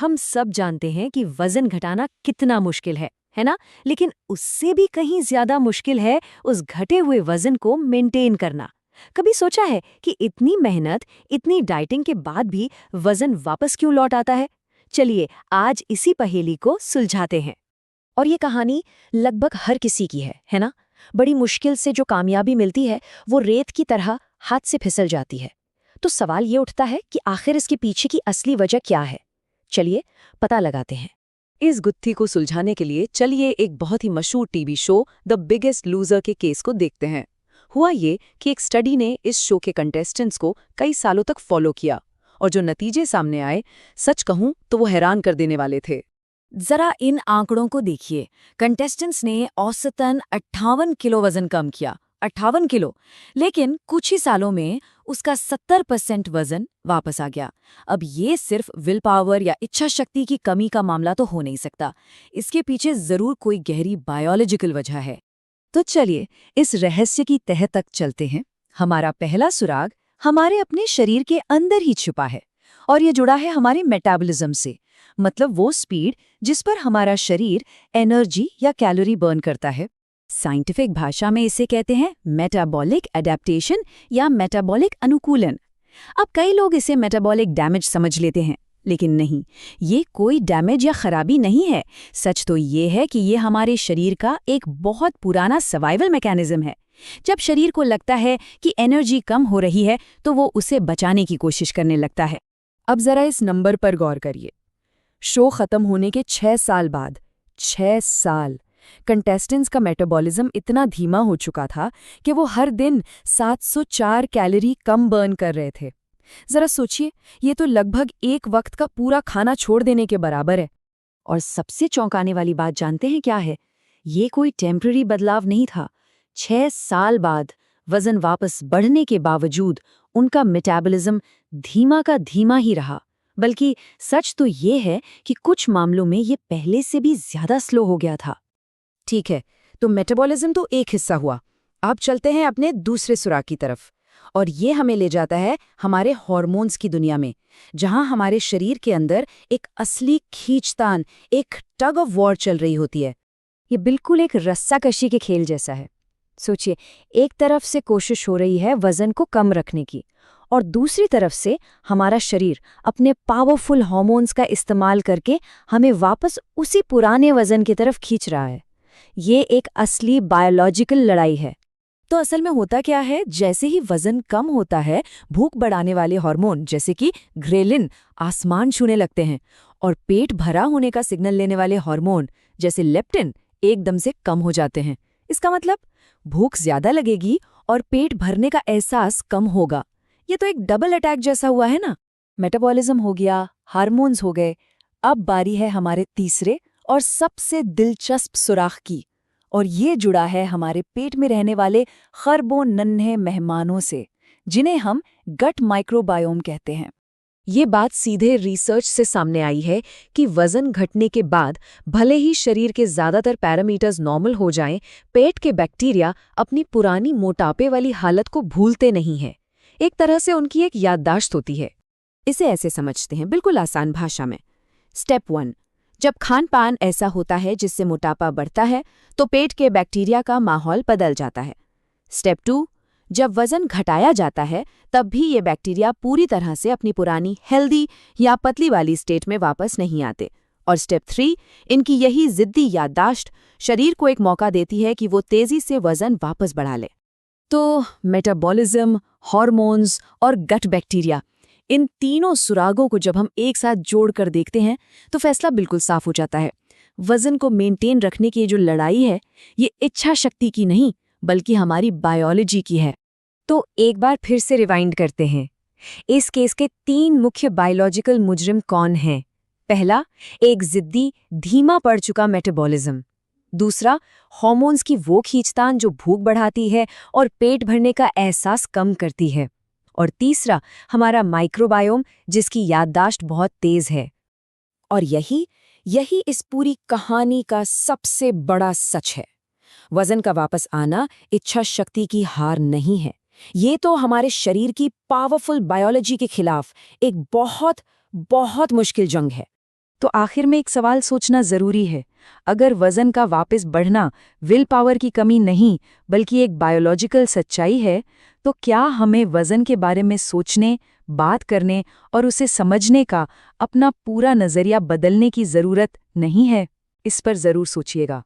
हम सब जानते हैं कि वजन घटाना कितना मुश्किल है ना? लेकिन उससे भी कहीं ज्यादा मुश्किल है उस घटे हुए वजन को मेंटेन करना। कभी सोचा है कि इतनी मेहनत, इतनी डाइटिंग के बाद भी वजन वापस क्यों लौट आता है? चलिए आज इसी पहेली को सुलझाते हैं। और ये कहानी लगभग हर किसी की है ना? बड़ी मुश्किल से जो कामयाबी मिलती है वो रेत की तरह हाथ से फिसल जाती है। तो सवाल ये उठता है कि आखिर इसके पीछे की असली वजह क्या है? चलिए पता लगाते हैं। इस गुत्थी को सुलझाने के लिए चलिए एक बहुत ही मशहूर TV show the biggest loser के केस को देखते हैं। हुआ ये कि एक स्टडी ने इस शो के कंटेस्टेंट्स को कई सालों तक फॉलो किया और जो नतीजे सामने आए, सच कहूं तो वो हैरान कर देने वाले थे। जरा इन आंकड़ों को देखिए। कंटेस्टेंट्स ने औसतन 58 किलो वजन कम किया, 58 किलो। लेकिन कुछ ही सालों में उसका 70% वजन वापस आ गया। अब ये सिर्फ विल पावर या इच्छा शक्ति की कमी का मामला तो हो नहीं सकता। इसके पीछे जरूर कोई गहरी बायोलॉजिकल वजह है। तो चलिए इस रहस्य की तह तक चलते हैं। हमारा पहला सुराग हमारे अपने शरीर के अंदर ही छुपा है और ये जुड़ा है हमारे मेटाबॉलिज्म से, मतलब वो स्पीड जिस पर हमारा शरीर एनर्जी या कैलोरी बर्न करता है। साइंटिफिक भाषा में इसे कहते हैं मेटाबॉलिक एडेप्टेशन या मेटाबॉलिक अनुकूलन। अब कई लोग इसे मेटाबॉलिक डैमेज समझ लेते हैं, लेकिन नहीं, ये कोई डैमेज या खराबी नहीं है। सच तो ये है कि ये हमारे शरीर का एक बहुत पुराना सर्वाइवल मैकेनिज्म है। जब शरीर को लगता है कि एनर्जी कम हो रही है तो वो उसे बचाने की कोशिश करने लगता है। अब जरा इस नंबर पर गौर करिए। शो खत्म होने के 6 साल बाद, 6 साल, कंटेस्टेंट्स का मेटाबॉलिज्म इतना धीमा हो चुका था कि वो हर दिन 704 कैलोरी कम बर्न कर रहे थे। जरा सोचिए, ये तो लगभग एक वक्त का पूरा खाना छोड़ देने के बराबर है। और सबसे चौंकाने वाली बात जानते हैं क्या है? ये कोई टेम्पररी बदलाव नहीं था। 6 साल बाद वजन वापस बढ़ने के बावजूद उनका मेटाबॉलिज्म धीमा का धीमा ही रहा। बल्कि सच तो ये है कि कुछ मामलों में ये पहले से भी ज्यादा स्लो हो गया था। ठीक है, तो मेटाबॉलिज्म तो एक हिस्सा हुआ। अब चलते हैं अपने दूसरे सुराग की तरफ, और ये हमें ले जाता है हमारे हार्मोन्स की दुनिया में, जहां हमारे शरीर के अंदर एक असली खींचतान, एक टग ऑफ वॉर चल रही होती है। ये बिल्कुल एक रस्साकशी के खेल जैसा है। सोचिए, एक तरफ से कोशिश हो रही है वजन को कम रखने की, और दूसरी तरफ से हमारा शरीर अपने पावरफुल हार्मोन्स का इस्तेमाल करके हमें वापस उसी पुराने वजन की तरफ खींच रहा है। ये एक असली बायोलॉजिकल लड़ाई है। तो असल में होता क्या है, जैसे ही वजन कम होता है, भूख बढ़ाने वाले हार्मोन जैसे कि ग्रेलिन आसमान छूने लगते हैं, और पेट भरा होने का सिग्नल लेने वाले हार्मोन जैसे लेप्टिन एकदम से कम हो जाते हैं। इसका मतलब भूख ज्यादा लगेगी और पेट भरने का एहसास कम होगा। ये तो एक डबल अटैक जैसा हुआ है ना। मेटाबॉलिज्म हो गया, हार्मोन्स हो गए। अब बारी है हमारे तीसरे और सबसे दिलचस्प सुराख की, और ये जुड़ा है हमारे पेट में रहने वाले खरबों नन्हे मेहमानों से, जिन्हें हम गट माइक्रोबायोम कहते हैं। ये बात सीधे रिसर्च से सामने आई है कि वजन घटने के बाद भले ही शरीर के ज्यादातर पैरामीटर्स नॉर्मल हो जाएं, पेट के बैक्टीरिया अपनी पुरानी मोटापे वाली हालत को भूलते नहीं हैं। एक तरह से उनकी एक याददाश्त होती है। इसे ऐसे समझते हैं, बिल्कुल आसान भाषा में। स्टेप 1, जब खान पान ऐसा होता है जिससे मोटापा बढ़ता है, तो पेट के बैक्टीरिया का माहौल बदल जाता है। स्टेप 2, जब वजन घटाया जाता है, तब भी ये बैक्टीरिया पूरी तरह से अपनी पुरानी हेल्दी या पतली वाली स्टेट में वापस नहीं आते। और स्टेप 3, इनकी यही जिद्दी याददाश्त शरीर को एक मौका देती है कि वो तेजी से वजन वापस बढ़ा ले। तो मेटाबॉलिज्म, हार्मोन्स और गट बैक्टीरिया, इन तीनों सुरागों को जब हम एक साथ जोड़कर देखते हैं तो फैसला बिल्कुल साफ हो जाता है। वजन को मेंटेन रखने की जो लड़ाई है, ये इच्छा शक्ति की नहीं बल्कि हमारी बायोलॉजी की है। तो एक बार फिर से रिवाइंड करते हैं। इस केस के 3 मुख्य बायोलॉजिकल मुजरिम कौन हैं? पहला, एक जिद्दी धीमा पड़ चुका मेटाबॉलिज्म। दूसरा, हार्मोन्स की वो खींचतान जो भूख बढ़ाती है और पेट भरने का एहसास कम करती है। और तीसरा, हमारा माइक्रोबायोम जिसकी याददाश्त बहुत तेज है। और यही इस पूरी कहानी का सबसे बड़ा सच है। वजन का वापस आना इच्छा शक्ति की हार नहीं है। ये तो हमारे शरीर की पावरफुल बायोलॉजी के खिलाफ एक बहुत बहुत मुश्किल जंग है। तो आखिर में एक सवाल सोचना जरूरी है। अगर वजन का वापस बढ़ना विल पावर की कमी नहीं बल्कि एक बायोलॉजिकल सच्चाई है, तो क्या हमें वजन के बारे में सोचने, बात करने और उसे समझने का अपना पूरा नजरिया बदलने की जरूरत नहीं है? इस पर जरूर सोचिएगा।